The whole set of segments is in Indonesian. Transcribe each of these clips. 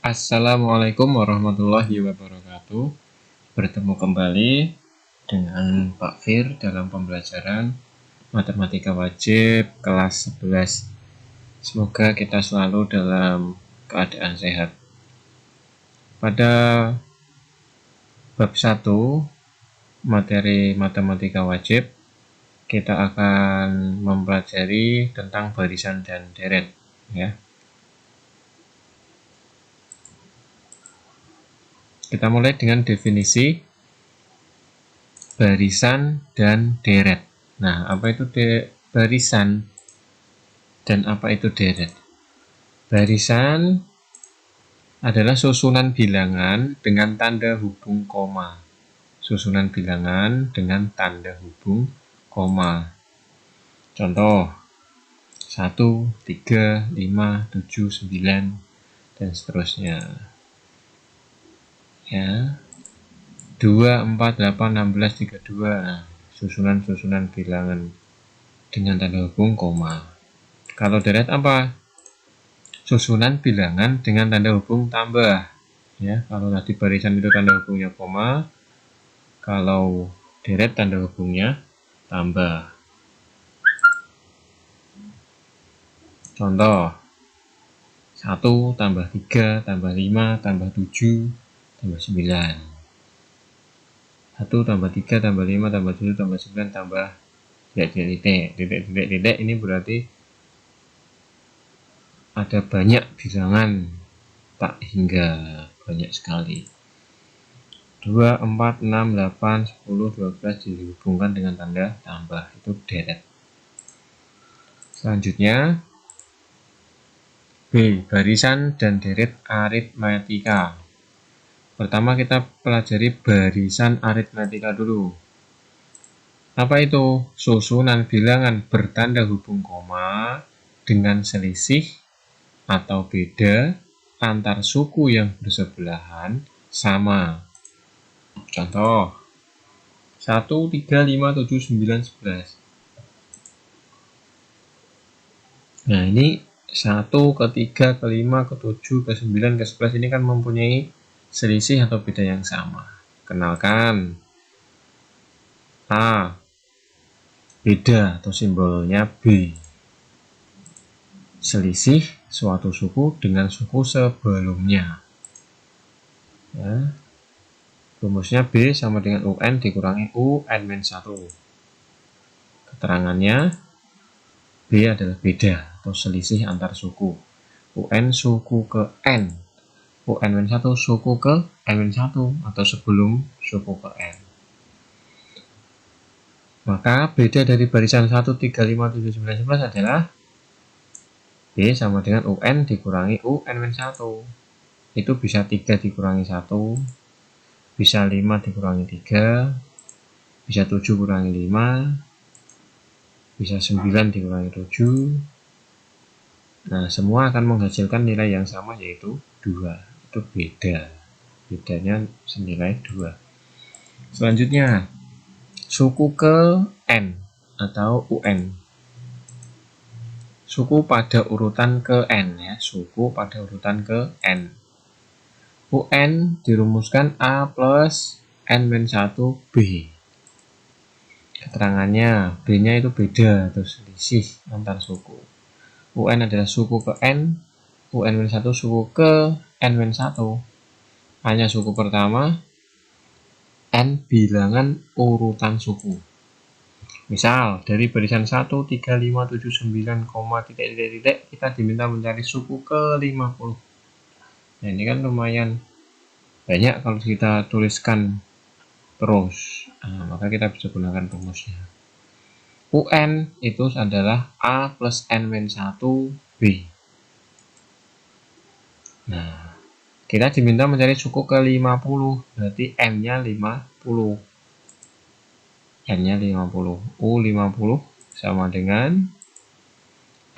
Assalamualaikum warahmatullahi wabarakatuh. Bertemu kembali dengan Pak Fir dalam pembelajaran Matematika Wajib kelas 11. Semoga kita selalu dalam keadaan sehat. Pada bab 1 materi Matematika Wajib, kita akan mempelajari tentang barisan dan deret, ya. Kita mulai dengan definisi barisan dan deret. Nah, apa itu barisan dan apa itu deret? Barisan adalah susunan bilangan dengan tanda hubung koma. Susunan bilangan dengan tanda hubung koma. Contoh 1, 3, 5, 7, 9 dan seterusnya. Ya. 2, 4, 8, 16, 32. Nah, susunan-susunan bilangan dengan tanda hubung koma. Kalau deret apa? Susunan bilangan dengan tanda hubung tambah. Ya, kalau tadi barisan itu tanda hubungnya koma, kalau deret tanda hubungnya tambah. Contoh 1 tambah 3 tambah 5 tambah 7 tambah 9. 1 tambah 3 tambah 5 tambah 7 tambah 9 tambah titik ini berarti ada banyak bilangan tak hingga, banyak sekali. 2, 4, 6, 8, 10, 12 dihubungkan dengan tanda tambah, itu deret. Selanjutnya B. Barisan dan deret aritmatika. Pertama kita pelajari barisan aritmatika dulu. Apa itu? Susunan bilangan bertanda hubung koma dengan selisih atau beda antar suku yang bersebelahan sama. Contoh 1, 3, 5, 7, 9, 11. Nah, ini 1 ke 3 ke 5 ke 7 ke 9 ke 11 ini kan mempunyai selisih atau beda yang sama. Kenalkan A, beda atau simbolnya B. Selisih suatu suku dengan suku sebelumnya. Ya. Rumusnya B sama dengan UN dikurangi UN-1. Keterangannya B adalah beda atau selisih antar suku. UN suku ke N. UN-1 suku ke N-1 atau sebelum suku ke N. Maka beda dari barisan 1, 3, 5, 7, 9, 11 adalah B sama dengan UN dikurangi UN-1. Itu bisa 3 dikurangi 1, bisa 5 dikurangi 3, bisa 7 kurangi 5, bisa 9 dikurangi 7. Nah, semua akan menghasilkan nilai yang sama, yaitu 2. Itu beda. Bedanya senilai 2. Selanjutnya, suku ke N atau UN. Suku pada urutan ke N, ya. Suku pada urutan ke N. UN dirumuskan A plus N-1 B. Keterangannya B-nya itu beda atau selisih antar suku. UN adalah suku ke N, UN-1 suku ke N-1. A-nya suku pertama, N bilangan urutan suku. Misal, dari barisan 1, 3, 5, 7, 9, titik, kita diminta mencari suku ke-50. Nah, ini kan lumayan banyak kalau kita tuliskan terus. Nah, maka kita bisa gunakan rumusnya. UN itu adalah A plus N-1 B. Nah, kita diminta mencari suku ke-50, berarti N-nya 50. N-nya 50. U50 sama dengan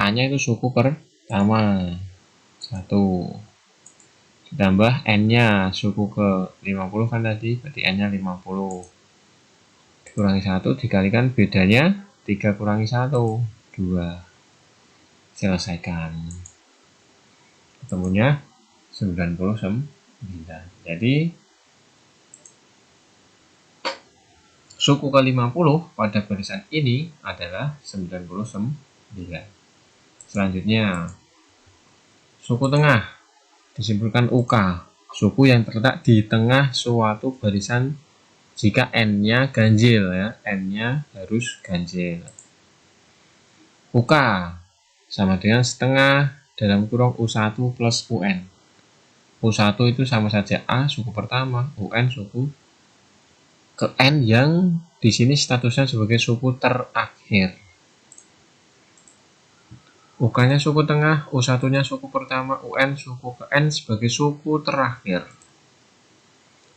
A-nya itu suku pertama 1. Ditambah N-nya suku ke-50 kan tadi, berarti N-nya 50. Dikurangi 1 dikalikan bedanya 3 kurangi 1, 2. Selesaikan. Ketemunya 99. Jadi suku ke-50 pada barisan ini adalah 99. Selanjutnya, suku tengah disimpulkan UK, suku yang terletak di tengah suatu barisan jika n-nya ganjil ya, n-nya harus ganjil. UK sama dengan setengah dalam kurung U1 plus UN. U1 itu sama saja A suku pertama, UN suku ke N yang di sini statusnya sebagai suku terakhir. UK-nya suku tengah, U1-nya suku pertama, UN suku ke N sebagai suku terakhir.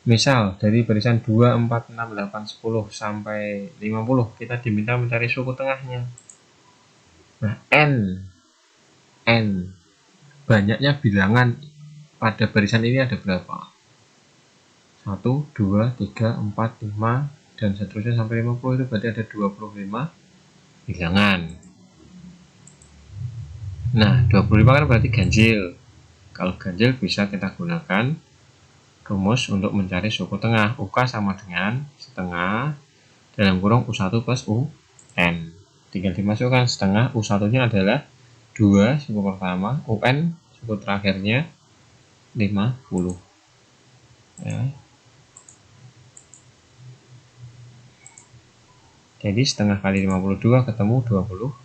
Misal, dari barisan 2, 4, 6, 8, 10 sampai 50, kita diminta mencari suku tengahnya. Nah, N, banyaknya bilangan pada barisan ini ada berapa? 1, 2, 3, 4, 5, dan seterusnya sampai 50, itu berarti ada 25 bilangan. Nah, 25 kan berarti ganjil. Kalau ganjil bisa kita gunakan rumus untuk mencari suku tengah. UK sama dengan setengah dalam kurung U1 plus UN. Tinggal dimasukkan setengah, U1-nya adalah 2 suku pertama, UN suku terakhirnya 50. Ya. Jadi setengah kali 52 ketemu 26.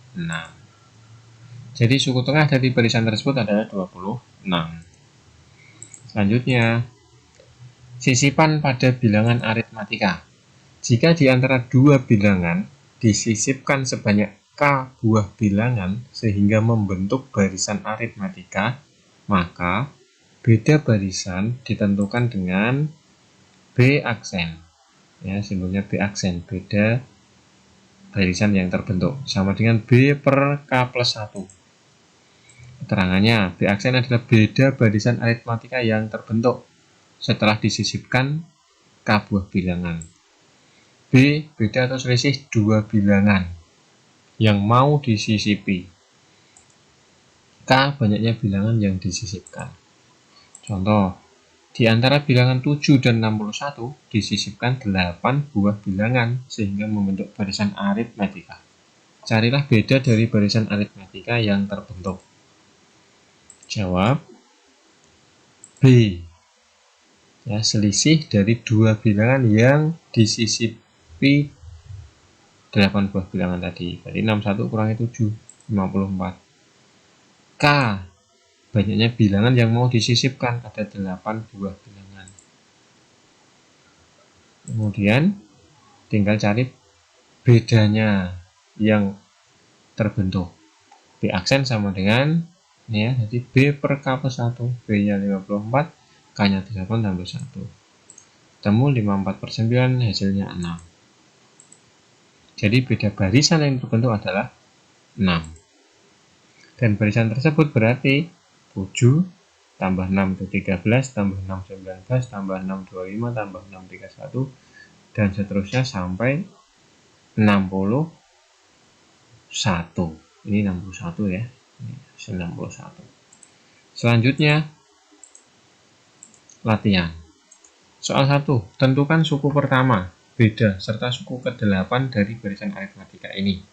Jadi suku tengah dari barisan tersebut adalah 26. Selanjutnya, sisipan pada bilangan aritmatika. Jika di antara dua bilangan disisipkan sebanyak K buah bilangan sehingga membentuk barisan aritmatika, maka beda barisan ditentukan dengan B aksen. Ya, simbolnya B aksen, beda barisan yang terbentuk sama dengan B per K plus 1. Keterangannya, B aksen adalah beda barisan aritmatika yang terbentuk setelah disisipkan K buah bilangan. B, beda atau selisih dua bilangan yang mau disisipi. K, banyaknya bilangan yang disisipkan. Contoh, di antara bilangan 7 dan 61 disisipkan 8 buah bilangan sehingga membentuk barisan aritmatika. Carilah beda dari barisan aritmatika yang terbentuk. Jawab B. Ya, selisih dari dua bilangan yang disisipi 8 buah bilangan tadi. Berarti 61 kurangi 7, 54. K. Banyaknya bilangan yang mau disisipkan, ada 8 buah bilangan. Kemudian tinggal cari bedanya yang terbentuk. B aksen sama dengan ini ya, jadi B per K plus 1, B-nya 54, K-nya 8 tambah 1. Ketemu 54 per 9, hasilnya 6. Jadi beda barisan yang terbentuk adalah 6. Dan barisan tersebut berarti 7 tambah 6 itu 13, tambah 6 19, tambah 6 25, tambah 6 31, dan seterusnya sampai 61. Ini 61 ya. 91. Selanjutnya latihan. Soal 1. Tentukan suku pertama, beda, serta suku ke-8 dari barisan aritmatika ini.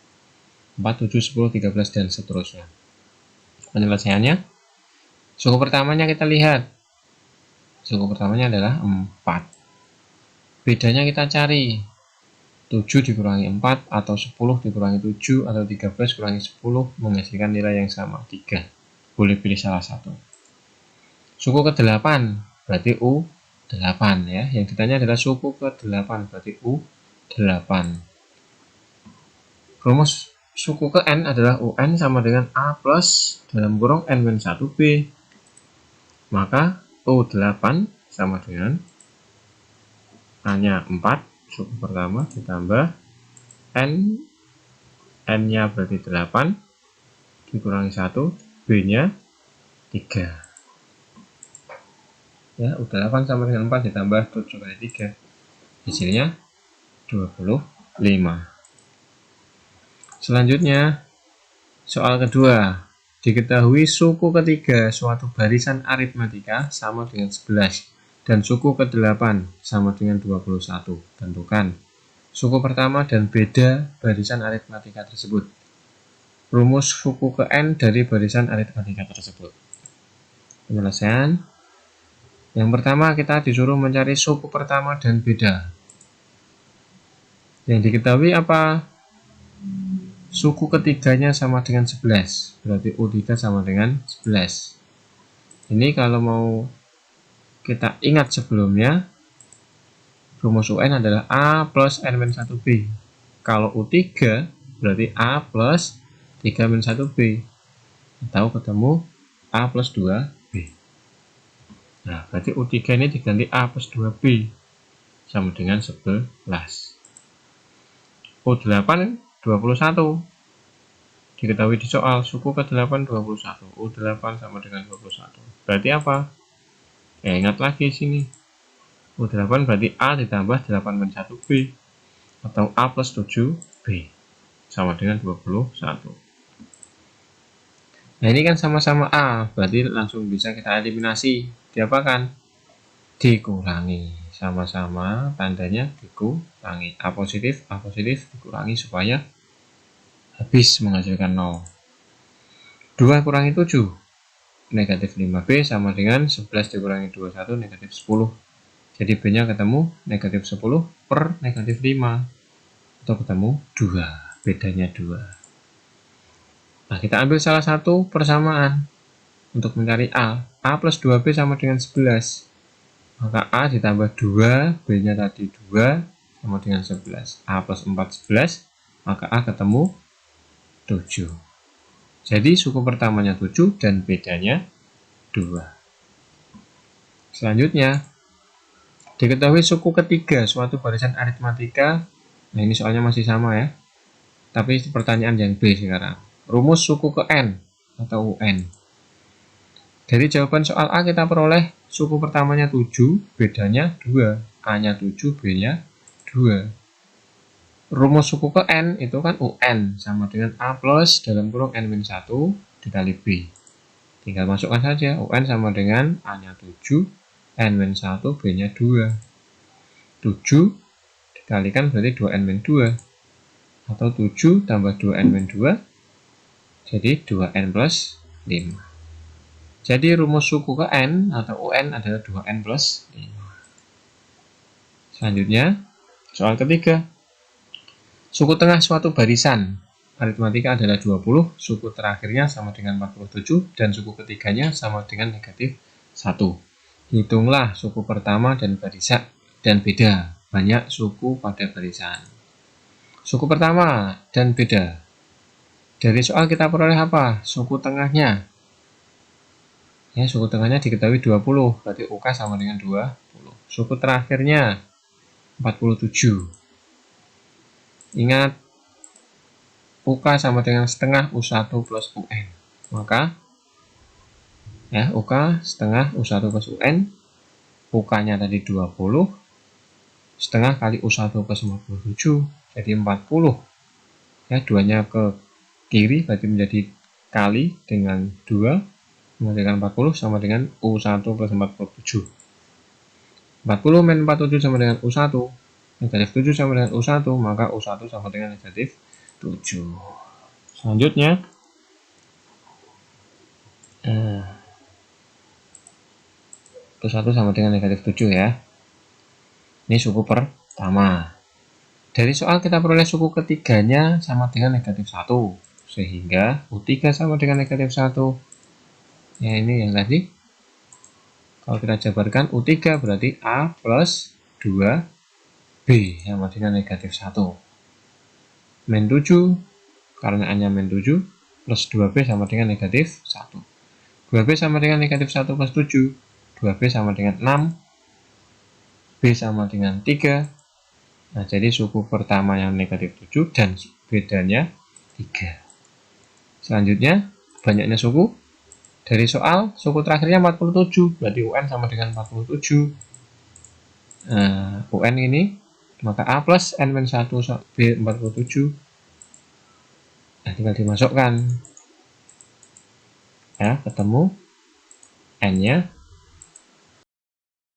4, 7, 10, 13, dan seterusnya. Penyelesaiannya, suku pertamanya kita lihat. Suku pertamanya adalah 4. Bedanya kita cari. 7 dikurangi 4 atau 10 dikurangi 7 atau 13 kurangi 10 menghasilkan nilai yang sama, 3. Boleh pilih salah satu. Suku ke-8 berarti U8 ya. Yang ditanya adalah suku ke-8 berarti U8. Rumus suku ke N adalah UN sama dengan A plus dalam kurung N-1B. Maka U8 sama dengan A-nya 4 suku pertama ditambah N-nya berarti 8 dikurangi 1, B-nya 3. Ya, U8 sama dengan 4 ditambah 7 kali 3. Hasilnya 25. Selanjutnya, soal kedua. Diketahui suku ketiga suatu barisan aritmatika sama dengan 11 dan suku ke-8 sama dengan 21. Tentukan suku pertama dan beda barisan aritmatika tersebut. Rumus suku ke N dari barisan aritmatika tersebut. Penyelesaian. Yang pertama kita disuruh mencari suku pertama dan beda. Yang diketahui apa? Suku ketiganya sama dengan 11. Berarti U3 sama dengan 11. Ini kalau mau kita ingat sebelumnya, rumus UN adalah A plus N-1B. Kalau U3 berarti A plus 3-1B. Atau ketemu A plus 2B. Nah, berarti U3 ini diganti A plus 2B. Sama dengan 11. U8 21. Diketahui di soal suku ke-8 21. U8 sama dengan 21. Berarti apa? Ya, ingat lagi sini. U8 berarti A ditambah 8-1B. Atau A plus 7B. Sama dengan 21. Nah, ini kan sama-sama A. Berarti langsung bisa kita eliminasi. Diapakan? Dikurangi. Sama-sama tandanya dikurangi. A positif dikurangi supaya habis menghasilkan 0. 2 kurangi 7 negatif 5B sama dengan 11 dikurangi 21 negatif 10. Jadi B nya ketemu negatif 10 per negatif 5. Atau ketemu 2. Bedanya 2. Nah, kita ambil salah satu persamaan untuk mencari A. A plus 2B sama dengan 11. Maka A ditambah 2, B nya tadi 2 sama dengan 11. A plus 4 11, maka A ketemu 7. Jadi suku pertamanya 7 dan bedanya 2. Selanjutnya, diketahui suku ketiga suatu barisan aritmatika. Nah, ini soalnya masih sama ya. Tapi pertanyaan yang B sekarang. Rumus suku ke N atau UN. Dari jawaban soal A kita peroleh suku pertamanya 7, bedanya 2. A-nya 7, B-nya 2. Rumus suku ke N itu kan UN sama dengan A plus dalam kurung N-1 dikali B. Tinggal masukkan saja. UN sama dengan A-nya 7, N-1, B-nya 2. 7 dikalikan berarti 2N-2. Atau 7 tambah 2N-2 jadi 2N plus 5. Jadi rumus suku ke N atau UN adalah 2N plus 5. Selanjutnya, soal ketiga. Suku tengah suatu barisan aritmatika adalah 20, suku terakhirnya sama dengan 47, dan suku ketiganya sama dengan negatif 1. Hitunglah suku pertama dan barisan dan beda. Banyak suku pada barisan. Suku pertama dan beda. Dari soal kita peroleh apa? Suku tengahnya. Ya, suku tengahnya diketahui 20, berarti UK sama dengan 20. Suku terakhirnya 47. Ingat, UK sama dengan setengah U1 plus UN. Maka, ya, UK setengah U1 plus UN. UK-nya tadi 20. Setengah kali U1 plus 47. Jadi 40. Ya, 2-nya ke kiri, berarti menjadi kali dengan 2. Menghasilkan 40 sama dengan U1 plus 47. 40 min 47 sama dengan U1. Negatif 7 sama dengan U1, maka U1 sama dengan negatif 7. Selanjutnya, U1 sama dengan negatif 7 ya. Ini suku pertama. Dari soal kita peroleh suku ketiganya sama dengan negatif 1. Sehingga U3 sama dengan negatif 1. Ya, ini yang tadi. Kalau kita jabarkan U3 berarti A plus 2B sama dengan negatif 1. Min 7, karena A-nya min 7, plus 2B sama dengan negatif 1. 2B sama dengan negatif 1 plus 7. 2B sama dengan 6. B sama dengan 3. Nah, jadi suku pertama yang negatif 7 dan bedanya 3. Selanjutnya, banyaknya suku. Dari soal, suku terakhirnya 47, berarti UN sama dengan 47. UN ini, maka A plus N-1 B 47. Nah, tinggal dimasukkan. Ya, ketemu N-nya